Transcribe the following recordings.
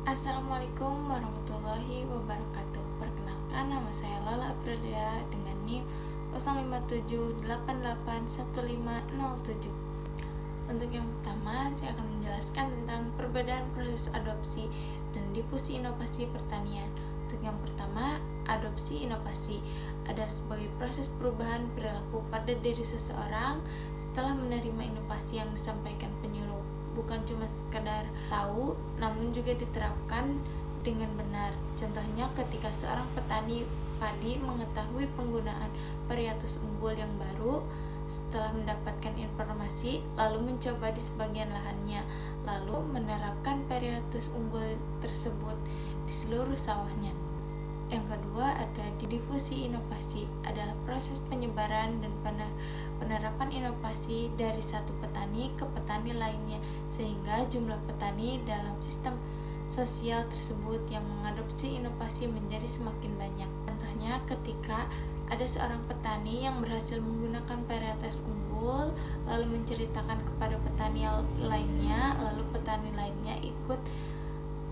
Assalamualaikum warahmatullahi wabarakatuh. Perkenalkan, nama saya Lala Aprilia dengan NIM 057881507. Untuk yang pertama, saya akan menjelaskan tentang perbedaan proses adopsi dan difusi inovasi pertanian. Untuk yang pertama, adopsi inovasi ada sebagai proses perubahan perilaku pada diri seseorang setelah menerima inovasi yang disampaikan penyuluh. Bukan cuma sekadar tahu, namun juga diterapkan dengan benar. Contohnya ketika seorang petani padi mengetahui penggunaan varietas unggul yang baru setelah mendapatkan informasi, lalu mencoba di sebagian lahannya, lalu menerapkan varietas unggul tersebut di seluruh sawahnya. Yang kedua ada difusi inovasi, adalah proses penyebaran dan penerapan inovasi dari satu petani ke petani lainnya, sehingga jumlah petani dalam sistem sosial tersebut yang mengadopsi inovasi menjadi semakin banyak. Contohnya ketika ada seorang petani yang berhasil menggunakan varietas unggul, lalu menceritakan kepada petani lainnya, lalu petani lainnya ikut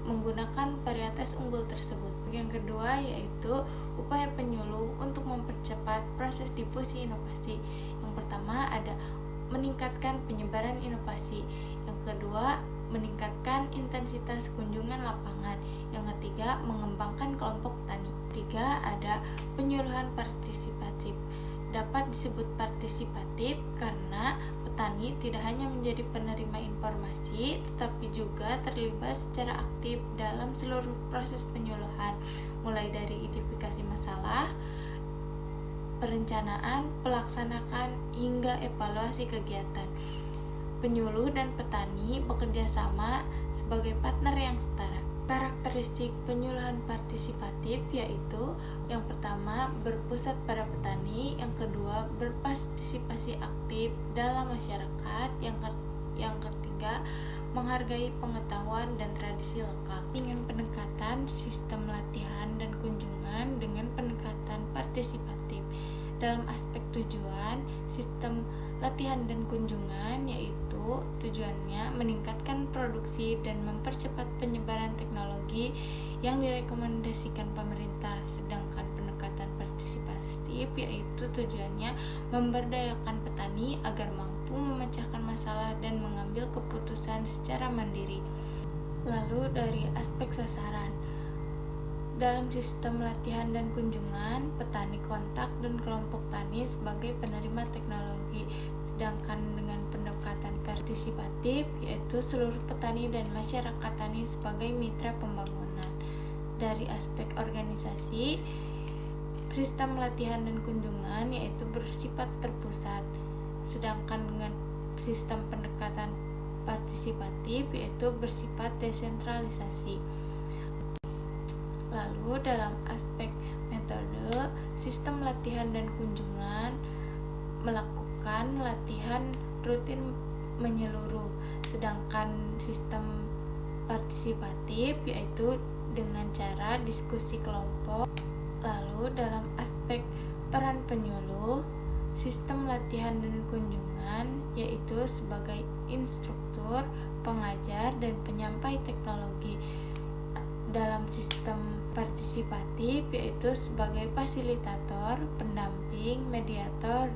menggunakan varietas unggul tersebut. Yang kedua yaitu upaya penyuluh untuk mempercepat proses difusi inovasi. Yang pertama ada meningkatkan penyebaran inovasi. Yang kedua, meningkatkan intensitas kunjungan lapangan. Yang ketiga, mengembangkan kelompok tani. Tiga, ada penyuluhan partisipatif. Dapat disebut partisipatif karena petani tidak hanya menjadi penerima informasi, tetapi juga terlibat secara aktif dalam seluruh proses penyuluhan, mulai dari identifikasi masalah, perencanaan, pelaksanaan, hingga evaluasi kegiatan. Penyuluh dan petani bekerja sama sebagai partner yang setara. Karakteristik penyuluhan partisipatif yaitu yang pertama berpusat pada petani, yang kedua berpartisipasi aktif dalam masyarakat, yang ketiga menghargai pengetahuan dan tradisi lokal. Dengan pendekatan sistem latihan dan kunjungan dengan pendekatan partisipatif. Dalam aspek tujuan, sistem latihan dan kunjungan yaitu tujuannya meningkatkan produksi dan mempercepat penyebaran teknologi yang direkomendasikan pemerintah, sedangkan pendekatan partisipatif yaitu tujuannya memberdayakan petani agar mampu memecahkan masalah dan mengambil keputusan secara mandiri. Lalu dari aspek sasaran, dalam sistem latihan dan kunjungan, petani kontak dan kelompok tani sebagai penerima teknologi, sedangkan dengan pendekatan partisipatif yaitu seluruh petani dan masyarakat tani sebagai mitra pembangunan. Dari aspek organisasi, sistem latihan dan kunjungan yaitu bersifat terpusat, sedangkan dengan sistem pendekatan partisipatif yaitu bersifat desentralisasi. Lalu dalam aspek metode, sistem latihan dan kunjungan melakukan latihan rutin menyeluruh, sedangkan sistem partisipatif yaitu dengan cara diskusi kelompok. Lalu dalam aspek peran penyuluh, sistem latihan dan kunjungan yaitu sebagai instruktur, pengajar, dan penyampai teknologi. Dalam sistem partisipatif yaitu sebagai fasilitator, pendamping, mediator,